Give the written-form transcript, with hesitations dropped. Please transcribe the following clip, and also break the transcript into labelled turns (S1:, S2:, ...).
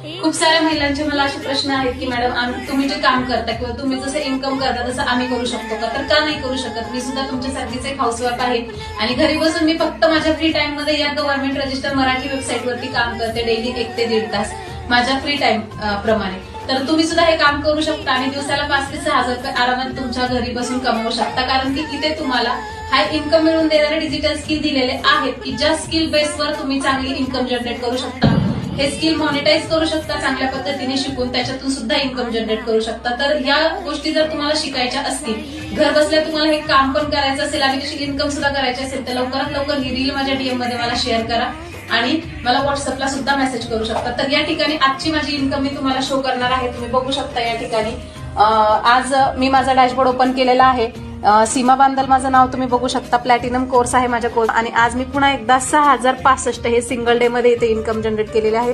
S1: खूप साऱ्या महिलांचे मला असे प्रश्न आहेत की मॅडम तुम्ही जे काम करता किंवा तुम्ही जसं इन्कम करता तसं आम्ही करू शकतो का, तर का नाही करू शकत. मी सुद्धा तुमच्यासारखीच एक हाऊसवाईफ आहे आणि घरी बसून मी फक्त माझ्या फ्री टाइम मध्ये या गव्हर्नमेंट रजिस्टर मराठी वेबसाईट वरती काम करते डेली 1 ते 1.5 तास माझ्या फ्री टाइम प्रमाणे. तर तुम्ही सुद्धा हे काम करू शकता आणि दिवसाला 5 ते 6 हजार रुपये आरामात तुमच्या घरी बसून कमवू शकता. कारण की इथे तुम्हाला हाय इन्कम मिळवून देणारे डिजिटल स्किल दिलेले आहेत की ज्या स्किल बेसवर तुम्ही चांगली इन्कम जनरेट करू शकता. हे स्किल मॉनिटाईज करू शकता चांगल्या पद्धतीने शिकून, त्याच्यातून सुद्धा इन्कम जनरेट करू शकता. तर या गोष्टी जर तुम्हाला शिकायच्या असतील, घर बसल्या तुम्हाला हे काम पण करायचं असेल आणि तशी इन्कम सुद्धा करायची असेल, तर लवकरात लवकर ही रील माझ्या डीएम मध्ये मला शेअर करा आणि मला व्हॉट्सअपला सुद्धा मेसेज करू शकता. तर या ठिकाणी आजची माझी इन्कम मी तुम्हाला शो करणार आहे. तुम्ही बघू शकता या ठिकाणी आज मी माझा डॅशबोर्ड ओपन केलेला आहे. सीमा बांदल माझं नाव तुम्ही बघू शकता. प्लॅटिनम कोर्स आहे माझ्या कोर्स आणि आज मी पुन्हा एकदा 6065 हे सिंगल डे मध्ये इथे इन्कम जनरेट केलेले आहे.